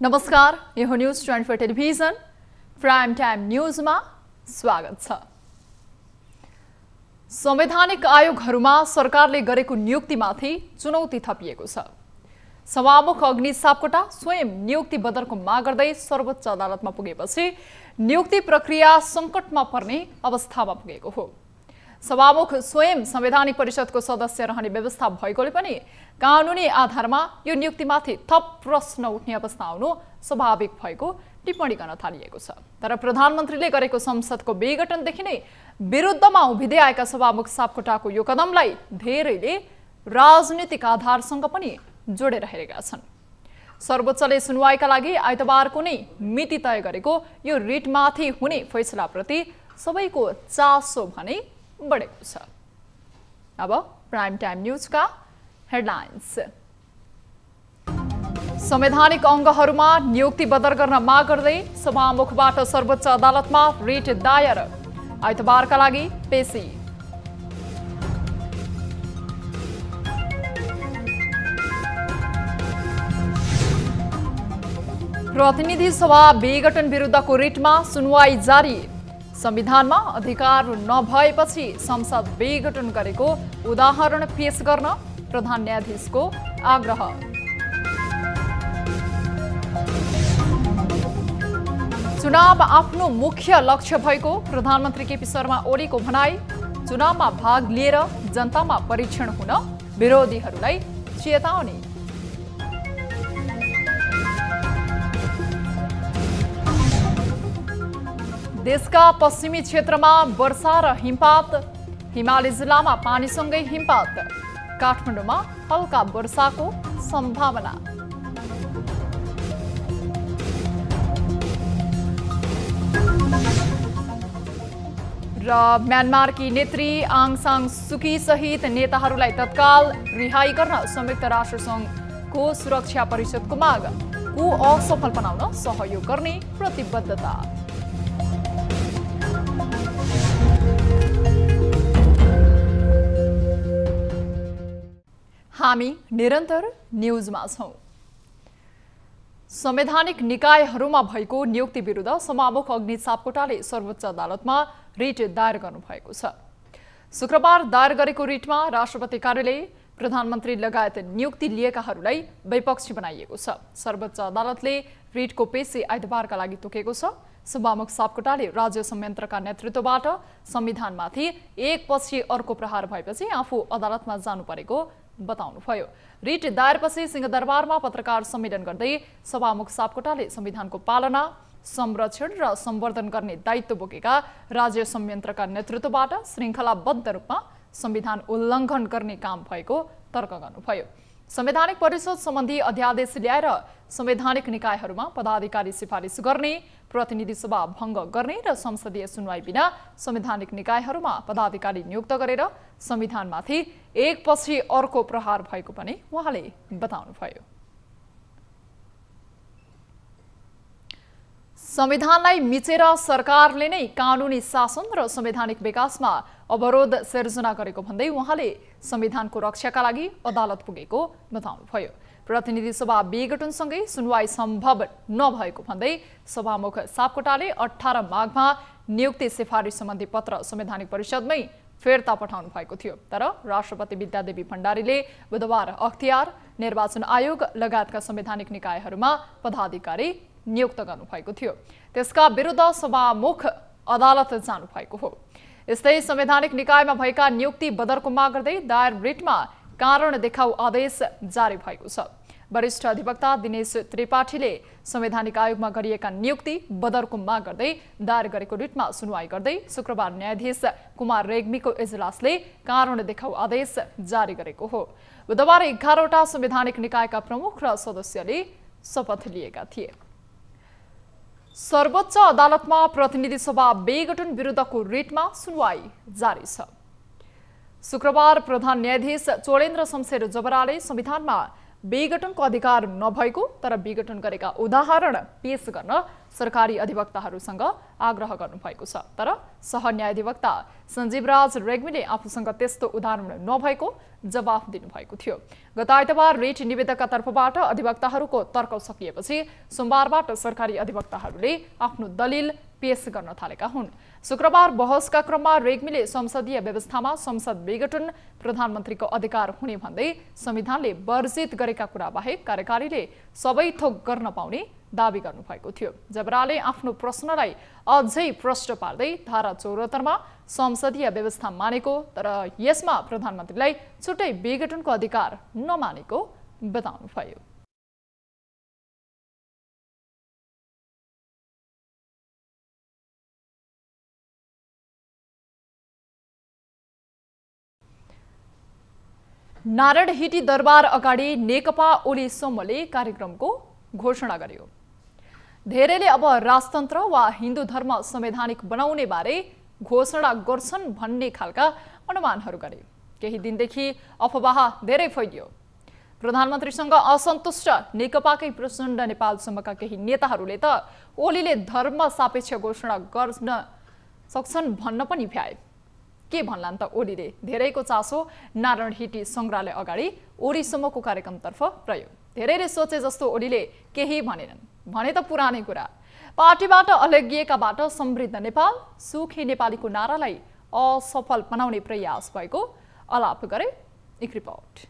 नमस्कार, यो news 24 television prime time न्यूजमा स्वागत छ। संवैधानिक आयोगहरूमा सरकारले गरेको नियुक्तिमाथि चुनौती थपिएको छ। सभामुख अग्नि सापकोटा स्वयं नियुक्ति बदरको माग गर्दै सर्वोच्च अदालतमा पुगेपछि नियुक्ति प्रक्रिया संकटमा पर्ने अवस्थामा पुगेको हो। सभामुख स्वयं संवैधानिक परिषदको सदस्य रहने व्यवस्था भएकोले पनि कानुनी आधारमा यो नियुक्तिमाथि थप प्रश्न उठ्ने अवस्था आउनु स्वाभाविक भएको टिप्पणी गर्न थालिएको छ। तर प्रधानमन्त्रीले गरेको संसदको विघटनदेखि नै विरुद्धमा उभिँदै आएका सभामुख सापकोटाको यो कदमलाई धेरैले राजनीतिक आधारसँग पनि जोडेर हेरेका छन्। सर्वोच्चले सुनवाईका लागि आइतबारको नै मिति तय गरेको यो रिटमाथि हुने फैसलाप्रति सबैको चासो भने बढेको छ। अब प्राइम टाइम न्यूजका हेडलाइन्स। संवैधानिक अङ्गहरूमा नियुक्ति बदर गर्न माग गर्दै सभामुखबाट सर्वोच्च अदालतमा रिट दायर, आइतबारका लागि पेशी। प्रतिनिधि सभा विघटन विरुद्धको रिटमा सुनवाई जारी। संविधानमा अधिकार नभएपछि संसद विघटन गरेको उदाहरण पेश गर्न प्रधान न्यायाधीशको आग्रह। चुनाव आफ्नो मुख्य लक्ष्य भएको प्रधानमन्त्री केपी शर्मा ओलीको भनाई। चुनावमा भाग लिएर जनतामा परीक्षण हुन विरोधीहरूलाई चेतावनी। देशका पश्चिमी क्षेत्रमा वर्षा र हिमपात। हिमाली जिल्लामा पानीसँगै हिमपात। काठमाडौँमा हल्का वर्षाको सम्भावना। र म्यानमारकी नेत्री आङ सान सुकी सहित नेताहरूलाई तत्काल रिहाई गर्न संयुक्त राष्ट्रसङ्घको सुरक्षा परिषदको माग। को असफल बनाउन सहयोग गर्ने प्रतिबद्धता। हामी निरन्तर न्यूजमा छौं। संवैधानिक निकायहरूमा भएको नियुक्ति विरुद्ध सभामुख अग्नि सापकोटाले सर्वोच्च अदालतमा रिट दायर गर्नुभएको छ। शुक्रबार दायर गरेको रिटमा राष्ट्रपति कार्यालय, प्रधानमन्त्री लगायत नियुक्ति लिएकाहरूलाई विपक्षी बनाइएको छ। सर्वोच्च अदालतले रिटको पेशी आइतबारका लागि तोकेको छ। सभामुख सापकोटाले राज्य संयन्त्रका नेतृत्वबाट संविधानमाथि एकपछि अर्को प्रहार भएपछि आफू अदालतमा जानु परेको बताउनुभयो। रिट दायरपछि सिंहदरबारमा पत्रकार सम्मेलन गर्दै सभामुख सापकोटाले संविधानको पालना, संरक्षण र सम्वर्धन गर्ने दायित्व बोकेका राज्य संयन्त्रका नेतृत्वबाट श्रृङ्खलाबद्ध रूपमा संविधान उल्लङ्घन गर्ने काम भएको तर्क गर्नुभयो। संवैधानिक परिषद सम्बन्धी अध्यादेश ल्याएर संवैधानिक निकायहरूमा पदाधिकारी सिफारिस गर्ने, प्रतिनिधि सभा भङ्ग गर्ने र संसदीय सुनवाई बिना संवैधानिक निकायहरूमा पदाधिकारी नियुक्त गरेर संविधानमाथि एकपछि अर्को प्रहार भएको पनि उहाँले बताउनुभयो। संविधानलाई मिचेर सरकारले नै कानुनी शासन र संवैधानिक विकासमा अवरोध सिर्जना गरेको भन्दै उहाँले संविधानको रक्षाका लागि अदालत पुगेको बताउनुभयो। प्रतिनिधि सभा विघटनसँगै सुनवाई सम्भव नभएको भन्दै सभामुख सापकोटाले 18 माघमा नियुक्ति सिफारिस सम्बन्धी पत्र संवैधानिक परिषदमै फिर्ता पठाउनु भएको थियो। तर राष्ट्रपति विद्यादेवी भण्डारीले बुधबार अख्तियार, निर्वाचन आयोग लगायतका संवैधानिक निकायहरूमा पदाधिकारी नियुक्त गर्नुभएको थियो। त्यसका विरुद्ध सभामुख अदालत जानु भएको हो। यस्तै संवैधानिक निकायमा भएका नियुक्ति बदरको माग गर्दै दायर रिटमा कारण देखाउ आदेश जारी भएको छ। वरिष्ठ अधिवक्ता दिनेश त्रिपाठीले संवैधानिक आयोगमा गरिएका नियुक्ति बदरको माग गर्दै दायर गरेको रिटमा सुनवाई गर्दै शुक्रबार न्यायाधीश कुमार रेग्मीको इजलासले कारण देखाउ आदेश जारी गरेको हो। बुधबार 11वटा संवैधानिक निकायका प्रमुख र सदस्यले शपथ लिएका थिए। सर्वोच्च अदालतमा प्रतिनिधि सभा विघटन विरुद्धको रिटमा सुनवाई जारी छ। शुक्रबार प्रधान न्यायाधीश चोलेन्द्र शमशेर जबराले संविधानमा विघटनको अधिकार नभएको तर विघटन गरेका उदाहरण पेश गर्न सरकारी अधिवक्ताहरूसँग आग्रह गर्नुभएको छ। तर सहन्यायाधिवक्ता सञ्जीवराज रेग्मीले आफूसँग त्यस्तो उदाहरण नभएको जवाफ दिनुभएको थियो। गत आइतबार रिट निवेदकका तर्फबाट अधिवक्ताहरूको तर्क सकिएपछि सोमबारबाट सरकारी अधिवक्ताहरूले आफ्नो दलिल पेश गर्न थालेका हुन्। शुक्रबार बहसका क्रममा रेग्मीले संसदीय व्यवस्थामा संसद विघटन प्रधानमन्त्रीको अधिकार हुने भन्दै संविधानले वर्जित गरेका कुरा बाहेक कार्यकारीले सबै थोक गर्न पाउने दावी गर्नुभएको थियो। जबराले आफ्नो प्रश्नलाई अझै प्रष्ट पार्दै धारा 74 मा संसदीय व्यवस्था मानेको तर यसमा प्रधानमन्त्रीलाई छुट्टै विघटनको अधिकार नमानेको बताउनुभयो। नारायणहिटी दरबार अगाडि नेकपा ओली समूहले कार्यक्रमको घोषणा गर्यो। धेरैले अब राजतन्त्र वा हिन्दू धर्म संवैधानिक बनाउने बारे घोषणा गर्छन् भन्ने खालका अनुमानहरू गरे। केही दिनदेखि अफवाह धेरै फैलियो। प्रधानमन्त्रीसँग असन्तुष्ट नेकपाकै प्रचण्ड नेपाल समूहका केही नेताहरूले त ओलीले धर्म सापेक्ष घोषणा गर्न सक्छन् भन्न पनि भ्याए। के भन्लान् त ओलीले? धेरैको चासो नारायणहिटी संग्रहालय अगाडि ओली समूहको कार्यक्रमतर्फ रह्यो। धेरैले सोचे जस्तो ओलीले केही भनेनन्। भने त पुरानै कुरा। पार्टीबाट अलगिएकाबाट समृद्ध नेपाल सुखी नेपालीको नारालाई असफल बनाउने प्रयास भएको आलाप गरे। एक रिपोर्ट।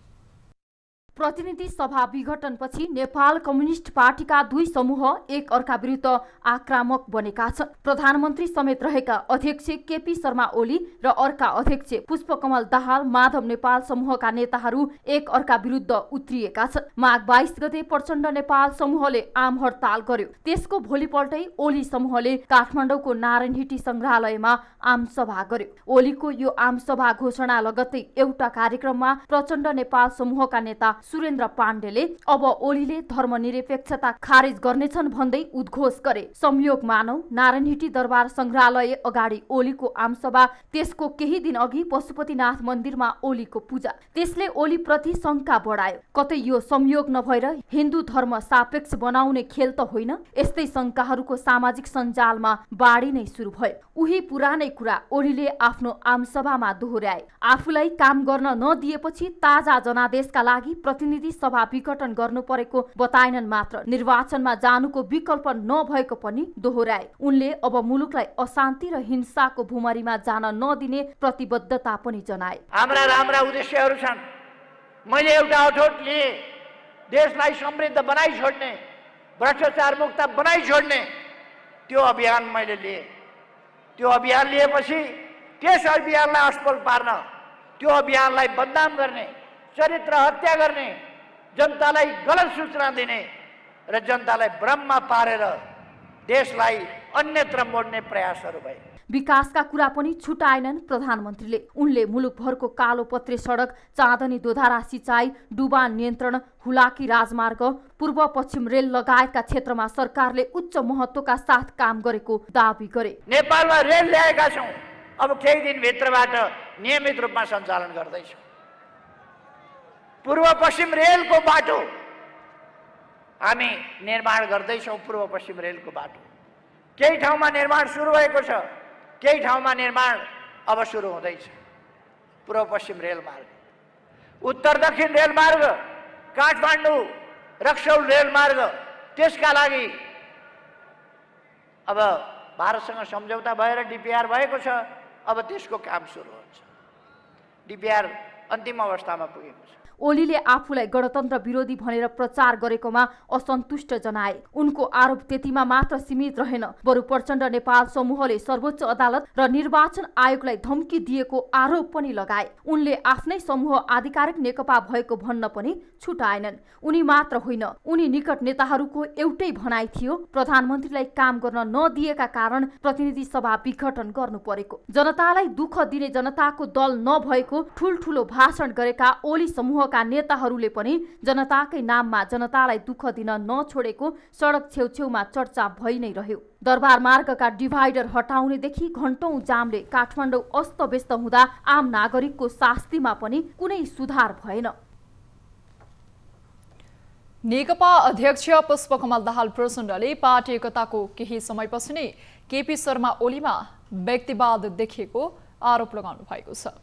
प्रतिनिधि सभा विघटनपछि नेपाल कम्युनिस्ट पार्टीका दुई समूह एक अर्का विरुद्ध आक्रामक बनेका छन्। प्रधानमन्त्री समेत रहेका अध्यक्ष केपी शर्मा ओली र अर्का अध्यक्ष पुष्पकमल दाहाल माधव नेपाल समूहका नेताहरू एक अर्का विरुद्ध उत्रिएका छन्। माघ 22 गते प्रचण्ड नेपाल समूहले आम हडताल गर्यो। त्यसको भोलिपल्टै ओली समूहले काठमाडौँको नारायणहिटी संग्रहालयमा आम सभा गर्यो। ओलीको यो आम सभा घोषणा लगत्तै एउटा कार्यक्रममा प्रचण्ड नेपाल समूहका नेता सुरेन्द्र पाण्डेले अब ओलीले धर्मनिरपेक्षता खारेज गर्नेछन् भन्दै उद्घोष गरे। संयोग मानौ नारायणहिटी दरबार संग्रहालय अगाडि ओलीको आमसभा, त्यसको केही दिन अघि पशुपतिनाथ मन्दिरमा ओलीको पूजा। त्यसले ओली प्रति शंका बढायो। कतै यो संयोग नभएर हिन्दू धर्म सापेक्ष बनाउने खेल त होइन? यस्तै शंकाहरूको सामाजिक सञ्जालमा बाढी नै सुरु भयो। उही पुरानै कुरा ओलीले आफ्नो आमसभामा दोहोर्याए। आफूलाई काम गर्न नदिएपछि ताजा जनादेशका लागि प्रतिनिधि सभा विघटन गर्नु परेको बताएनन् मात्र, निर्वाचनमा जानुको विकल्प नभएको पनि दोहोर्याए। उनले अब मुलुकलाई अशान्ति र हिंसाको भुमरीमा जान नदिने प्रतिबद्धता पनि जनाए। हाम्रा राम्रा उद्देश्यहरू छन्। मैले एउटा अठोट लिएँ, देशलाई समृद्ध बनाइ छोड्ने, भ्रष्टाचार मुक्त बनाइ छोड्ने त्यो अभियान मैले लिएँ। त्यो अभियान लिएपछि त्यस अभियानलाई असफल पार्न, त्यो अभियानलाई बदनाम गर्ने, चरित्र हत्या गर्ने, जनतालाई गलत सूचना दिने र जनतालाई भ्रममा पारेर देशलाई अन्यत्र मोड्ने प्रयासहरू भए। विकासका कुरा पनि छुटाएनन् प्रधानमन्त्रीले। उनले मुलुकभरको कालो पत्रे सडक, चाँदनी दोधारा सिँचाइ, डुबान नियन्त्रण, हुलाकी राजमार्ग, पूर्व पश्चिम रेल लगायतका क्षेत्रमा सरकारले उच्च महत्त्वका साथ काम गरेको दावी गरे। नेपालमा रेल ल्याएका छौँ, अब केही दिनभित्रबाट नियमित रूपमा सञ्चालन गर्दैछौँ। पूर्व पश्चिम रेलको बाटो हामी निर्माण गर्दैछौँ। पूर्व पश्चिम रेलको बाटो केही ठाउँमा निर्माण सुरु भएको छ, केही ठाउँमा निर्माण अब सुरु हुँदैछ। पूर्व पश्चिम रेलमार्ग, उत्तर दक्षिण रेलमार्ग, काठमाडौँ रक्सौल रेलमार्ग, त्यसका लागि अब भारतसँग सम्झौता भएर डिपिआर भएको छ। अब त्यसको काम सुरु हुन्छ। डिपिआर अन्तिम अवस्थामा पुगेको छ। ओलीले आफूलाई गणतन्त्र विरोधी भनेर प्रचार गरेकोमा असन्तुष्ट जनाए। उनको आरोप त्यतिमा मात्र सीमित रहेन, बरु प्रचण्ड नेपाल समूहले सर्वोच्च अदालत र निर्वाचन आयोगलाई धम्की दिएको आरोप पनि लगाए। उनले आफ्नै समूह आधिकारिक नेकपा भएको भन्न पनि छुटाएनन्। उनी मात्र होइन, उनी निकट नेताहरूको एउटै भनाइ थियो, प्रधानमन्त्रीलाई काम गर्न नदिएका कारण प्रतिनिधि सभा विघटन गर्नु परेको। जनतालाई दुःख दिने जनताको दल नभएको ठुलठुलो भाषण गरेका ओली समूह का नेताहरूले पनि जनताकै नाममा जनतालाई दुःख दिन नछोडेको सडक छेउछेउमा चर्चा भइ नै रह्यो। दरबार मार्गका डिभाइडर हटाउनेदेखि घण्टौं जामले काठमाडौँ अस्तव्यस्त हुँदा आम नागरिकको शास्तिमा पनि कुनै सुधार भएन। नेकपा अध्यक्ष पुष्पकमल दाहाल प्रचण्डले पार्टी एकताको केही समयपछि नै केपी शर्मा ओलीमा व्यक्तिवाद देखिएको आरोप लगाउनु भएको छ।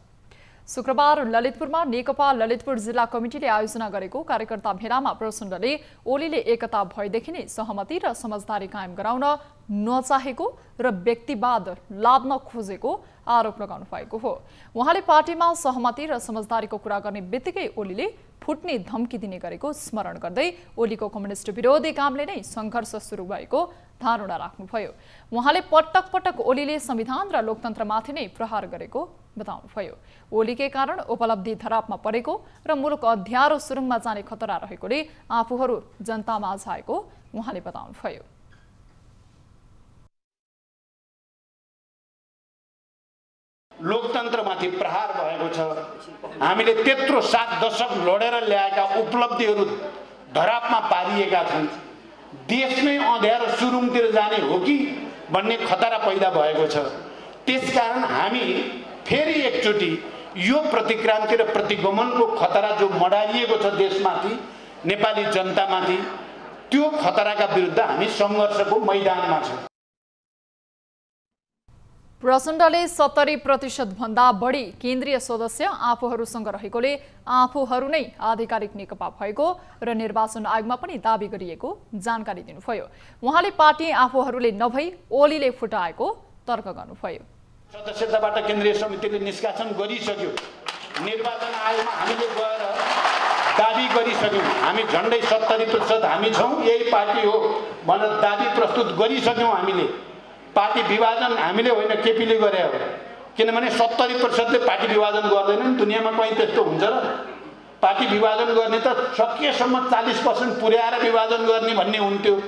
शुक्रबार ललितपुरमा नेकपा ललितपुर जिल्ला कमिटीले आयोजना गरेको कार्यकर्ता भेलामा प्रचण्डले ओलीले एकता भएदेखि नै सहमति र समझदारी कायम गराउन नचाहेको र व्यक्तिवाद लाद्न खोजेको आरोप लगाउनु भएको हो। उहाँले पार्टीमा सहमति र समझदारीको कुरा गर्ने बित्तिकै ओलीले फुट्ने धम्की दिने गरेको स्मरण गर्दै ओलीको कम्युनिस्ट विरोधी कामले नै संघर्ष सुरु भएको धारणा राख्नुभयो। उहाँले पटक पटक ओलीले संविधान र लोकतन्त्रमाथि नै प्रहार गरेको बताउनुभयो। ओलीकै कारण उपलब्धि धरापमा परेको र मुलुक अध्यारो सुरुङमा जाने खतरा रहेकोले आफूहरू जनतामा आएको उहाँले बताउनुभयो। लोकतन्त्रमाथि प्रहार भएको छ। हामीले त्यत्रो 7 दशक लडेर ल्याएका उपलब्धिहरू धरापमा पारिएका छन्। देश नै अँध्यारो सुरुङतिर जाने हो कि भन्ने खतरा पैदा भएको छ। त्यसकारण हामी फेरि एकचोटि यो प्रतिक्रान्ति र प्रतिगमनको खतरा जो मडारिएको छ देशमाथि, नेपाली जनतामाथि, त्यो खतराका विरुद्ध हामी सङ्घर्षको मैदानमा छौँ। प्रचण्डले 70% भन्दा बढी केन्द्रीय सदस्य आफूहरूसँग रहेकोले आफूहरू नै आधिकारिक नेकपा भएको र निर्वाचन आयोगमा पनि दाबी गरिएको जानकारी दिनुभयो। उहाँले पार्टी आफूहरूले नभई ओलीले फुटाएको तर्क गर्नुभयो। सदस्यताबाट केन्द्रीय समितिले निष्कासन गरिसक्यो। निर्वाचन आयोगमा हामीले गएर दाबी गरिसक्यौँ। हामी झन्डै 70% हामी छौँ, यही पार्टी हो भनेर दाबी प्रस्तुत गरिसक्यौँ। हामीले पार्टी विभाजन हामीले होइन, केपीले गरे हो। किनभने 70%ले पार्टी विभाजन गर्दैनन्। दुनियाँमा कहीँ त्यस्तो हुन्छ र? पार्टी विभाजन गर्ने त सकिएसम्म 40% पुर्याएर विभाजन गर्ने भन्ने हुन्थ्यो।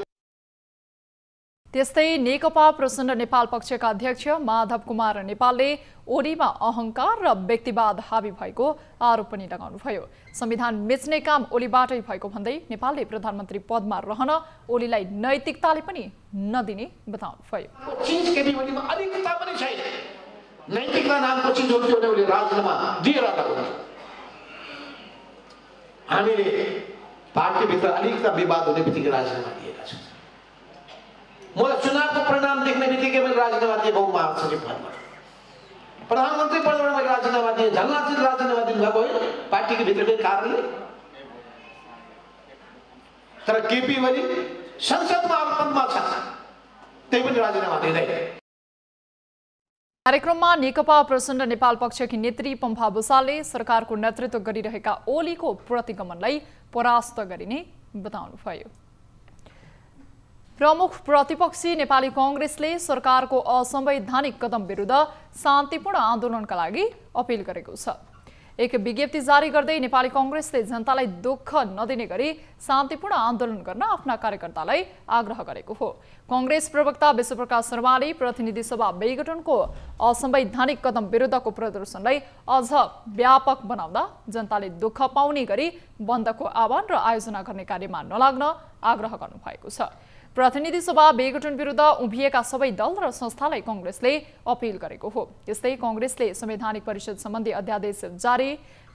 त्यस्तै नेकपा प्रचण्ड नेपाल पक्षका अध्यक्ष माधव कुमार नेपालले ओलीमा अहंकार र व्यक्तिवाद हावी भएको आरोप पनि लगाउनुभयो। संविधान मिच्ने काम ओलीबाटै भएको भन्दै नेपालले प्रधानमन्त्री पदमा रहन ओलीलाई नैतिकताले पनि नदिने बताउनुभयो। अलिकता पनि छैन। नैतिकता नामको चिज हो त्यो उले राजीनामा दिएर लगाउनु। हामीले पार्टीभित्र अलिकता विवाद हुने बित्तिकै राजीनामा दिएका छौँ। मलाई चुनावको परिणाम देख्ने बित्तिकै मैले राजीनामा दिए गाउँ महासचिव पदबाट, प्रधानमन्त्री पदबाट मैले राजीनामा दिएँ। झलनाथजीले राजीनामा दिनुभएको होइन पार्टीको भित्रकै कारणले। तर केपी ओली संसदमा अल्पमतमा छ, त्यही पनि राजीनामा दिँदैन। कार्यक्रममा नेकपा प्रचण्ड नेपाल पक्षकी नेत्री पम्फा भुसालले सरकारको नेतृत्व गरिरहेका ओलीको प्रतिगमनलाई परास्त गरिने बताउनुभयो। प्रमुख प्रतिपक्षी नेपाली कांग्रेसले सरकारको असंवैधानिक कदम विरुद्ध शान्तिपूर्ण आन्दोलनका लागि अपील गरेको छ। एक विज्ञप्ति जारी गर्दै नेपाली कांग्रेसले जनतालाई दुःख नदिने गरी शान्तिपूर्ण आन्दोलन गर्न आफ्ना कार्यकर्तालाई आग्रह गरेको हो। कांग्रेस प्रवक्ता विश्वप्रकाश शर्माले प्रतिनिधि सभा विघटनको असंवैधानिक कदम विरुद्धको प्रदर्शनलाई अझ व्यापक बनाउँदा जनताले दुःख पाउने गरी बन्दको आह्वान र आयोजना गर्ने कार्यमा नलाग्न आग्रह गर्नुभएको छ। प्रतिनिधि सभा विघटन विरुद्ध उभिएका सबै दल र संस्थालाई कांग्रेसले अपील गरेको हो। त्यस्तै कांग्रेसले संवैधानिक परिषद सम्बन्धी अध्यादेश जारी,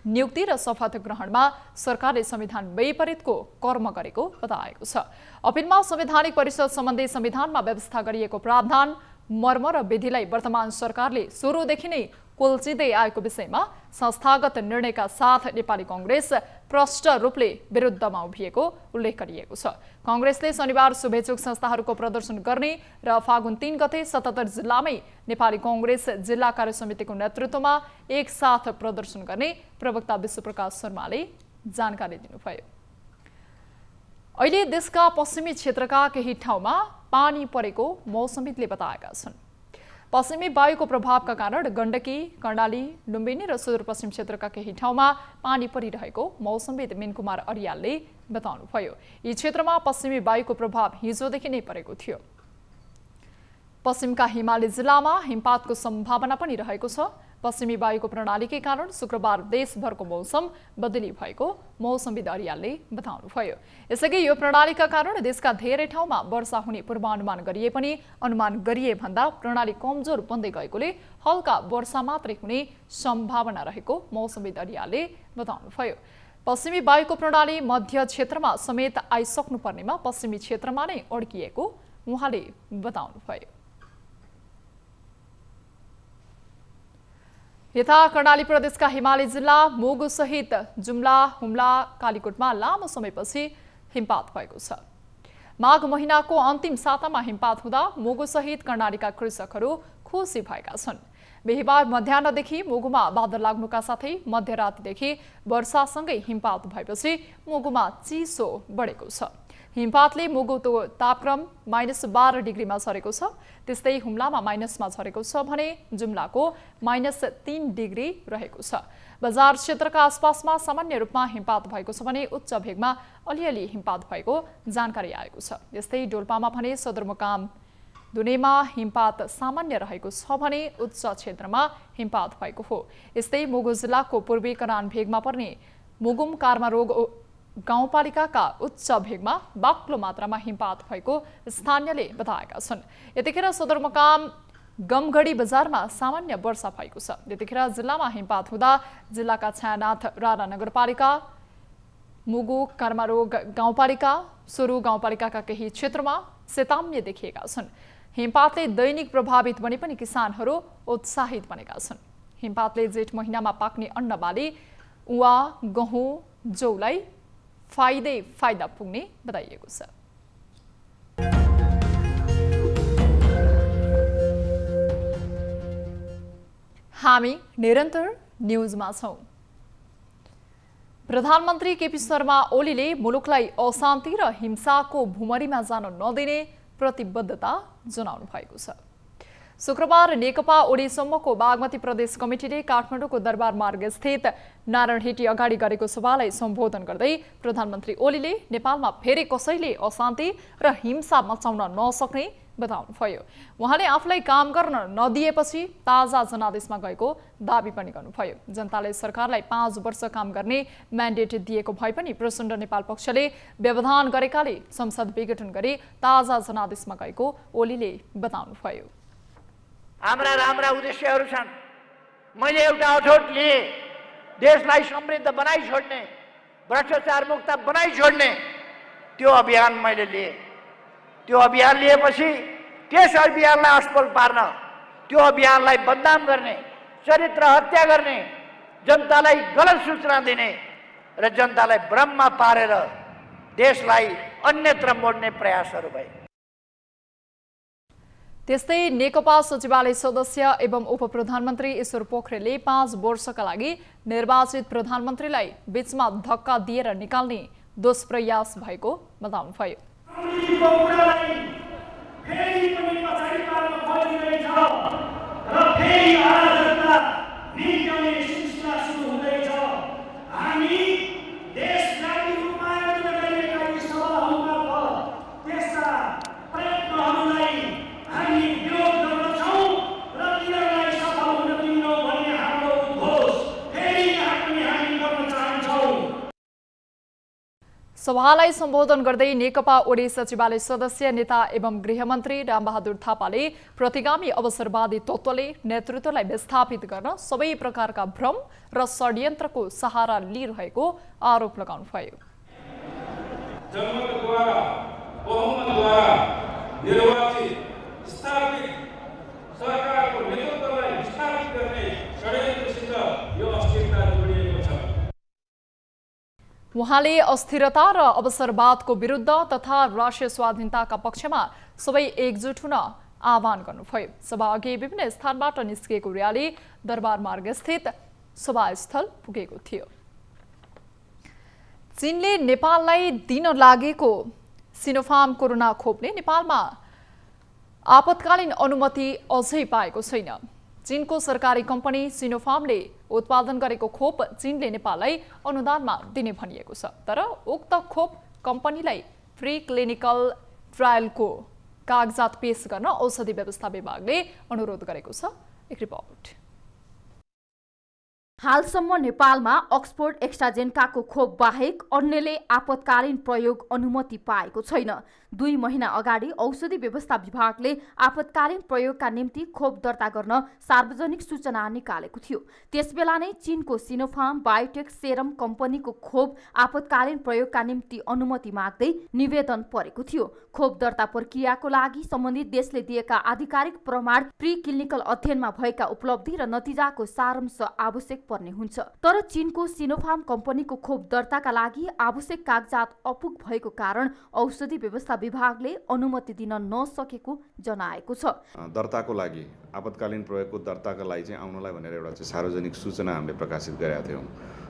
नियुक्ति र शपथ ग्रहणमा सरकारले संविधान विपरीतको कर्म गरेको बताएको छ। अपीलमा संवैधानिक परिषद सम्बन्धी संविधानमा व्यवस्था गरिएको प्रावधान, मर्म र विधिलाई वर्तमान सरकारले सुरुदेखि नै कुल्चिँदै आएको विषयमा संस्थागत निर्णयका साथ नेपाली कांग्रेस प्रष्ट रूपले विरुद्धमा उभिएको उल्लेख गरिएको छ। कांग्रेसले शनिबार शुभेच्छुक संस्थाहरूको प्रदर्शन गर्ने र फागुन 3 गते 77 जिल्लामै नेपाली कांग्रेस जिल्ला कार्य समितिको नेतृत्वमा एक साथ प्रदर्शन गर्ने प्रवक्ता विश्वप्रकाश शर्माले जानकारी दिनुभयो। अहिले देशका पश्चिमी क्षेत्रका केही ठाउँमा पानी परेको मौसमविदले बताएका छन्। पश्चिमी वायुको प्रभावका कारण गण्डकी, कर्णाली, लुम्बिनी र सुदूरपश्चिम क्षेत्रका केही ठाउँमा पानी परिरहेको मौसमविद मिनकुमार अर्यालले बताउनुभयो। यी क्षेत्रमा पश्चिमी वायुको प्रभाव हिजोदेखि नै परेको थियो। पश्चिमका हिमाली जिल्लामा हिमपातको सम्भावना पनि रहेको छ। पश्चिमी वायुको प्रणालीकै कारण शुक्रबार देशभरको मौसम बदली भएको मौसमविद अर्यालले बताउनुभयो। यसअघि यो प्रणालीका कारण देशका धेरै ठाउँमा वर्षा हुने पूर्वानुमान गरिए पनि अनुमान गरिए भन्दा प्रणाली कमजोर बन्दै गएकोले हल्का वर्षा मात्रै हुने सम्भावना रहेको मौसमविद अर्यालले बताउनुभयो। पश्चिमी वायुको प्रणाली मध्य क्षेत्रमा समेत आइसक्नुपर्नेमा पश्चिमी क्षेत्रमा नै अड्किएको उहाँले बताउनुभयो। यता कर्णाली प्रदेशका हिमाली जिल्ला मुगु सहित जुम्ला, हुम्ला, कालीकोटमा लामो समयपछि हिमपात भएको छ। माघ महिनाको अन्तिम सातामा हिमपात हुँदा मुगु सहित कर्णालीका कृषकहरू खुसी भएका छन्। बिहिबार मध्याह्नदेखि मुगुमा बादल लाग्नुका साथै मध्यरातदेखि वर्षासँगै हिमपात भएपछि मुगुमा चिसो बढेको छ। हिमपातले मुगुको तापक्रम -12 डिग्रीमा झरेको छ। त्यस्तै हुम्लामा माइनसमा झरेको छ भने जुम्लाको -3 डिग्री रहेको छ। बजार क्षेत्रका आसपासमा सामान्य रूपमा हिमपात भएको छ भने उच्च भेगमा अलिअलि हिमपात भएको जानकारी आएको छ। यस्तै डोल्पामा भने सदरमुकाम दुनेमा हिमपात सामान्य रहेको छ भने उच्च क्षेत्रमा हिमपात भएको हो। यस्तै मुगु जिल्लाको पूर्वी करान भेगमा पर्ने मुगुम कार्मारोग गाउँपालिकाका उच्च भेगमा बाक्लो मात्रामा हिमपात भएको स्थानीयले बताएका छन्। यतिखेर सदरमुकाम गमगढी बजारमा सामान्य वर्षा भएको छ। यतिखेर जिल्लामा हिमपात हुँदा जिल्लाका छायानाथ राणा नगरपालिका, मुगु कर्मारोग गाउँपालिका, सुरु गाउँपालिकाका केही क्षेत्रमा चेतावनी देखिएका छन्। हिमपातले दैनिक प्रभावित बने पनि किसानहरू उत्साहित बनेका छन्। हिमपातले जेठ महिनामा पाक्ने अन्न बाली उवा, गहुँ, जौलाई फाइदा पुग्ने बताइएको छ। हामी निरन्तर न्यूजमा छौं। प्रधानमन्त्री केपी शर्मा ओलीले मुलुकलाई अशान्ति र हिंसाको भुमरीमा जान नदिने प्रतिबद्धता जनाउनु भएको छ। शुक्रबार नेकपा ओलीसम्मको बागमती प्रदेश कमिटीले काठमाडौँको दरबार मार्ग स्थित नारायणहिटी अगाडि गरेको सभालाई सम्बोधन गर्दै प्रधानमन्त्री ओलीले नेपालमा फेरि कसैले अशान्ति र हिंसा मचाउन नसक्ने बताउनुभयो। उहाँले आफूलाई काम गर्न नदिएपछि ताजा जनादेशमा गएको दाबी पनि गर्नुभयो। जनताले सरकारलाई 5 वर्ष काम गर्ने म्यान्डेट दिएको भए पनि प्रचण्ड नेपाल पक्षले व्यवधान गरेकाले संसद विघटन गरी ताजा जनादेशमा गएको ओलीले बताउनुभयो। हाम्रा राम्रा उद्देश्यहरू छन्। मैले एउटा अठोट लिए देशलाई समृद्ध बनाइ छोड्ने, भ्रष्टाचार मुक्त बनाइ छोड्ने त्यो अभियान मैले लिए। त्यो अभियान लिएपछि त्यस अभियानलाई असफल पार्न, त्यो अभियानलाई बदनाम गर्ने, चरित्र हत्या गर्ने, जनतालाई गलत सूचना दिने र जनतालाई भ्रममा पारेर देशलाई अन्यत्र मोड्ने प्रयासहरू भए। त्यस्तै नेकपा सचिवालय सदस्य एवं उपप्रधानमन्त्री ईश्वर पोखरेलले 5 वर्षका लागि निर्वाचित प्रधानमन्त्रीलाई बीचमा धक्का दिएर निकाल्ने दुष्प्रयास भएको बताउनुभयो। सभालाई सम्बोधन गर्दै नेकपा ओली सचिवालय सदस्य नेता एवं गृहमन्त्री रामबहादुर थापाले प्रतिगामी अवसरवादी तत्त्वले नेतृत्वलाई विस्थापित गर्न सबै प्रकारका भ्रम र षड्यन्त्रको सहारा लिइरहेको आरोप लगाउनुभयो। जनमतद्वारा बहुमतद्वारा निर्वाचित स्थापित सरकारको नेतृत्वलाई विस्थापित गर्ने षड्यन्त्रसित यो अस्थिरता जोडिएको छ। उहाँले अस्थिरता र अवसरवादको विरुद्ध तथा राष्ट्रिय स्वाधीनताका पक्षमा सबै एकजुट हुन आह्वान गर्नुभयो। सभाअघि विभिन्न स्थानबाट निस्किएको र्याली दरबार मार्ग स्थित सभास्थल पुगेको थियो। चीनले नेपाललाई दिन लागेको सिनोफार्म कोरोना खोपले नेपालमा आपतकालीन अनुमति अझै पाएको छैन। चीनको सरकारी कम्पनी सिनोफार्मले उत्पादन गरेको खोप चीनले नेपाललाई अनुदानमा दिने भनिएको छ। तर उक्त खोप कम्पनीलाई प्री क्लिनिकल ट्रायलको कागजात पेश गर्न औषधि व्यवस्था विभागले अनुरोध गरेको छ। एक रिपोर्ट। हालसम्म नेपालमा अक्सफोर्ड एक्स्ट्राजेन्काको खोप बाहेक अन्यले आपतकालीन प्रयोग अनुमति पाएको छैन। 2 महिना अगाडि औषधि व्यवस्था विभागले आपतकालीन प्रयोगका निम्ति खोप दर्ता गर्न सार्वजनिक सूचना निकालेको थियो। त्यसबेला नै चीनको सिनोफार्म बायोटेक सेरम कम्पनीको खोप आपतकालीन प्रयोगका निम्ति अनुमति माग्दै निवेदन परेको थियो। खोप दर्ता प्रक्रियाको लागि सम्बन्धित देशले दिएका आधिकारिक प्रमाण प्री क्लिनिकल अध्ययनमा भएका उपलब्धि र नतिजाको सारांश आवश्यक पर्ने हुन्छ। तर चीनको सिनोफार्म कम्पनीको खोप दर्ताका लागि आवश्यक कागजात अपुग भएको कारण औषधि व्यवस्था विभागले अनुमति दिन नसकेको जनाएको छ। दर्ताको लागि आपतकालीन प्रयोगको दर्ताका लागि चाहिँ आउनलाई भनेर एउटा चाहिँ सार्वजनिक सूचना हामीले प्रकाशित गरेका थियौँ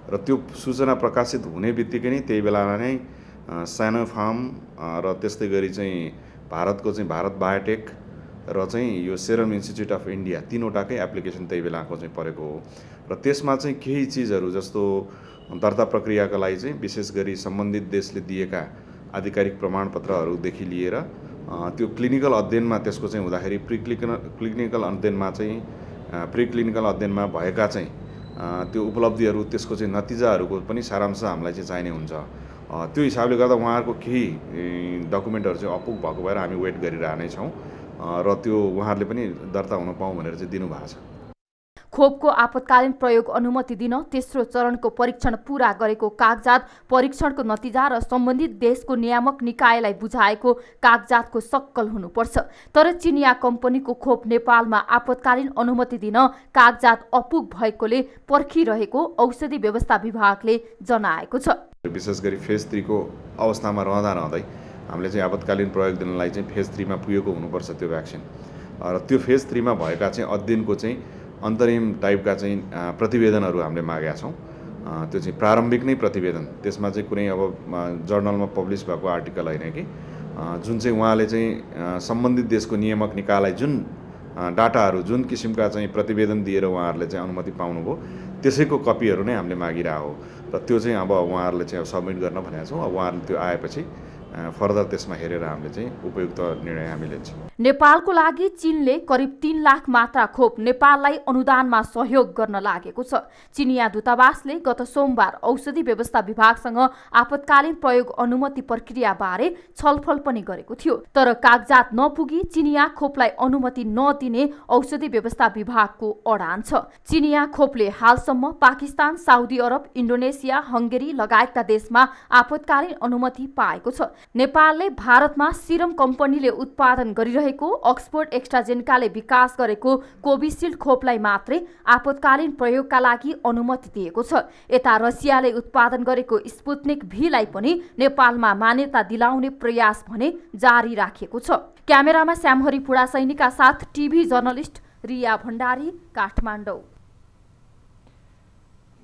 र त्यो सूचना प्रकाशित हुने बित्तिकै नै त्यही बेला नै सिनोफार्म र त्यस्तै गरी चाहिँ भारतको चाहिँ भारत बायोटेक र चाहिँ यो सेरम इन्स्टिच्युट अफ इन्डिया तीनवटाकै एप्लिकेसन त्यही बेलाको चाहिँ परेको हो र त्यसमा चाहिँ केही चिजहरू जस्तो दर्ता प्रक्रियाका लागि चाहिँ विशेष गरी सम्बन्धित देशले दिएका आधिकारिक प्रमाणपत्रहरूदेखि लिएर त्यो क्लिनिकल अध्ययनमा त्यसको चाहिँ हुँदाखेरि प्रिक्लिनिकल अध्ययनमा भएका चाहिँ त्यो उपलब्धिहरू त्यसको चाहिँ नतिजाहरूको पनि सारांश हामीलाई चाहिँ चाहिने हुन्छ। त्यो हिसाबले गर्दा उहाँहरूको केही डकुमेन्टहरू चाहिँ अपुग भएको भएर हामी वेट गरिरहने छौँ र त्यो उहाँहरूले पनि दर्ता हुन पाऊँ भनेर चाहिँ दिनुभएको छ। खोपको आपतकालीन प्रयोग अनुमति दिन तेस्रो चरणको परीक्षण पूरा गरेको कागजात, परीक्षणको नतिजा र सम्बन्धित देशको नियामक निकायलाई बुझाएको कागजातको सक्कल हुनुपर्छ। तर चिनिया कम्पनीको खोप नेपालमा आपतकालीन अनुमति दिन कागजात अपुग भएकोले पर्खिरहेको औषधि व्यवस्था विभागले जनाएको छ। विशेष गरी फेज 3 को अवस्थामा रहँदै हामीले चाहिँ आपतकालीन प्रयोग दिनलाई चाहिँ फेज 3 मा पुगेको हुनुपर्छ त्यो भ्याक्सिन र त्यो फेज 3 मा भएका चाहिँ अध्ययनको चाहिँ अन्तरिम टाइपका चाहिँ प्रतिवेदनहरू हामीले मागेका छौँ। त्यो चाहिँ प्रारम्भिक नै प्रतिवेदन, त्यसमा चाहिँ कुनै अब जर्नलमा पब्लिस भएको आर्टिकल होइन कि जुन चाहिँ उहाँले चाहिँ सम्बन्धित देशको नियामक निकायलाई जुन डाटाहरू जुन किसिमका चाहिँ प्रतिवेदन दिएर उहाँहरूले चाहिँ अनुमति पाउनुभयो त्यसैको कपीहरू नै हामीले मागिरहेको हो र त्यो चाहिँ अब उहाँहरूले चाहिँ सबमिट गर्न भनेका छौँ। अब उहाँहरूले त्यो आएपछि फर्दर त्यसमा हेरेर हामीले चाहिँ उपयुक्त निर्णय हामी लिन्छौँ। नेपालको लागि चीनले करिब 3 लाख मात्रा खोप नेपाललाई अनुदानमा सहयोग गर्न लागेको छ। चिनिया दूतावासले गत सोमबार औषधि व्यवस्था विभागसँग आपतकालीन प्रयोग अनुमति प्रक्रिया बारे छलफल पनि गरेको थियो। तर कागजात नपुगी चिनिया खोपलाई अनुमति नदिने औषधि व्यवस्था विभागको अडान छ। चिनिया खोपले हालसम्म पाकिस्तान, साउदी अरब, इन्डोनेसिया, हंगेरी लगायतका देशमा आपतकालीन अनुमति पाएको छ। नेपालले भारतमा सिरम कम्पनीले उत्पादन गरिरहेको अक्सफोर्ड एक्स्ट्राजेनेकाले विकास गरेको कोभिसिल्ड खोपलाई मात्रै आपतकालीन प्रयोगका लागि अनुमति दिएको छ। यता रसियाले उत्पादन गरेको स्पुत्निक भीलाई पनि नेपालमा मान्यता दिलाउने प्रयास भने जारी राखेको छ। क्यामेरामा श्यामहरि पुडासैनीका साथ टिभी जर्नलिस्ट रिया भण्डारी, काठमाडौँ।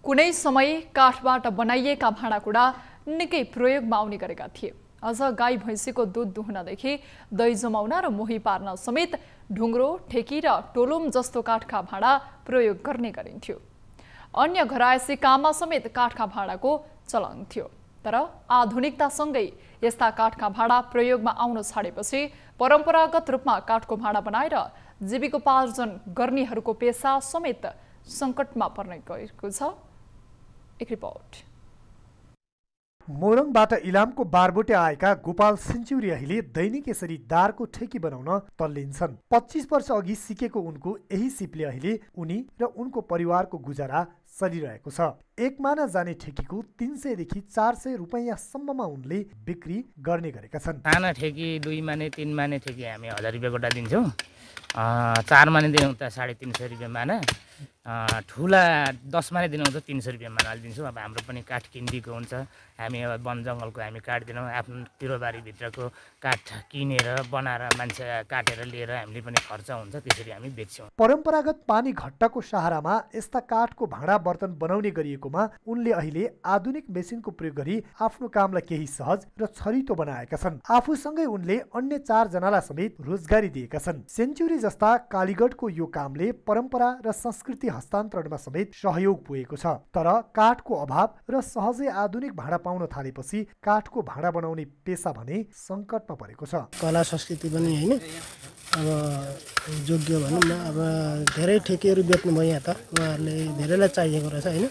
कुनै समय काठबाट बनाइएका भाँडाकुँडा निकै प्रयोगमा आउने गरेका थिए। अझ गाई भैँसीको दुध दुहुनदेखि दही जमाउन र मोही पार्न समेत ढुङ्ग्रो, ठेकी र टोलुम जस्तो काठका भाँडा प्रयोग गर्ने गरिन्थ्यो। अन्य घरायसी काममा समेत काठका भाँडाको चलन थियो। तर आधुनिकतासँगै यस्ता काठका भाँडा प्रयोगमा आउन छाडेपछि परम्परागत रूपमा काठको भाँडा बनाएर जीविकोपार्जन गर्नेहरूको पेसा समेत सङ्कटमा पर्ने गएको छ। एक रिपोर्ट। मोरङबाट इलामको बारबोटे आएका गोपाल सेन्चुरी अहिले दैनिक यसरी दारको ठेकी बनाउन तल्लिन्छन्। 25 वर्ष अघि सिकेको उनको यही सिपले अहिले उनी र उनको परिवारको गुजारा चलिरहेको छ। एक माना जाने ठेकीको 300 देखि 400 रुपैयाँसम्ममा उनले बिक्री गर्ने गरेका छन्। साना ठेकी 2 माने 3 माने ठेकी हामी 1000 रुपियाँ गोटा दिन्छौँ। 4 माने दिनु त 350 रुपियाँ माना, ठुला 10 माने दिनु त 300 रुपियाँ माना दिन्छौँ। अब हाम्रो पनि काठ किन्दिको हुन्छ, हामी अब वन जङ्गलको हामी काट्दैनौँ, आफ्नो तिरोबारीभित्रको काठ किनेर बनाएर मान्छे काटेर लिएर हामीले पनि खर्च हुन्छ, त्यसरी हामी बेच्छौँ। परम्परागत पानी घट्टाको सहारामा यस्ता काठको भाँडा बर्तन बनाउने गरिएकोमा उनले अहिले आधुनिक मेसिनको प्रयोग गरी आफ्नो कामलाई केही सहज र छरितो बनाएका छन्। आफूसँगै उनले अन्य 4 जनालाई समेत रोजगारी दिएका छन्। सेन्चुरी जस्ता कालीगढको यो कामले परम्परा र संस्कृति हस्तान्तरणमा समेत सहयोग पुगेको छ। तर काठको अभाव र सहजै आधुनिक भाँडा पाउन थालेपछि काठको भाँडा बनाउने पेसा भने सङ्कटमा परेको छ। कला संस्कृति पनि हैन, अब योग्य भनौँ न, अब धेरै ठेकीहरू बेच्नु भयो यहाँ त, उहाँहरूले धेरैलाई चाहिएको रहेछ हैन।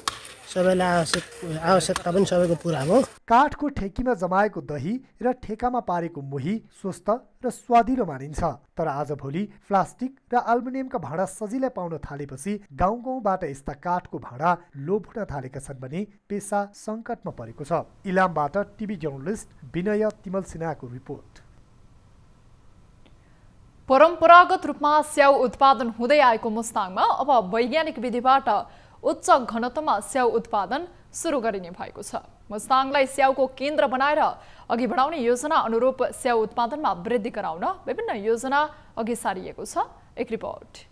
सबैलाई आवश्यकता पनि सबैको पुरा हो। काठको ठेकीमा जमाएको दही र ठेकामा पारेको मोही स्वस्थ र स्वादिलो मानिन्छ। तर आजभोलि प्लास्टिक र एल्युमिनियमका भाँडा सजिलै पाउन थालेपछि गाउँ गाउँबाट यस्ता काठको भाँडा लोप हुन थालेका छन् भने पेसा सङ्कटमा परेको छ। इलामबाट टिभी जर्नलिस्ट विनय तिमल सिन्हाको रिपोर्ट। परम्परागत रूपमा स्याउ उत्पादन हुँदै आएको मुस्ताङमा अब वैज्ञानिक विधिबाट उच्च घनत्वमा स्याउ उत्पादन सुरु गरिने भएको छ। मुस्ताङलाई स्याउको केन्द्र बनाएर अघि बढाउने योजना अनुरूप स्याउ उत्पादनमा वृद्धि गराउन विभिन्न योजना अघि सारिएको छ। एक रिपोर्ट।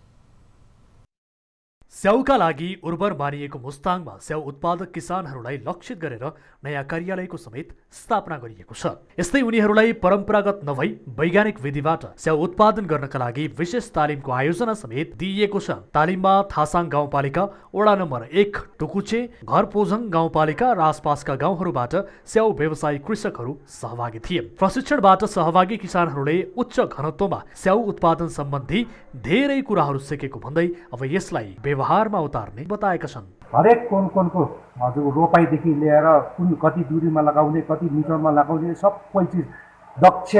स्याउका लागि उर्वर मानिएको मुस्ताङमा स्याउ उत्पादक किसानहरूलाई लक्षित गरेर नयाँ कार्यालयको समेत स्थापना गरिएको छ। यस्तै उनीहरूलाई परम्परागत नभई वैज्ञानिक विधिबाट स्याउ उत्पादन गर्नका लागि विशेष तालिमको आयोजना समेत दिइएको छ। तालिममा थासाङ गाउँपालिका वडा नम्बर 1 टुकुचे, घरपोजङ गाउँपालिका र आसपासका गाउँहरूबाट स्याउ व्यवसायी कृषकहरू सहभागी थिए। प्रशिक्षणबाट सहभागी किसानहरूले उच्च घनत्वमा स्याउ उत्पादन सम्बन्धी धेरै कुराहरू सिकेको भन्दै अब यसलाई व्यवहारमा उतार्ने बताएका छन्। हरेक कोनको हजुर रोपाइदेखि लिएर कुन कति दूरीमा लगाउने, कति मिटरमा लगाउने सबै चिज दक्ष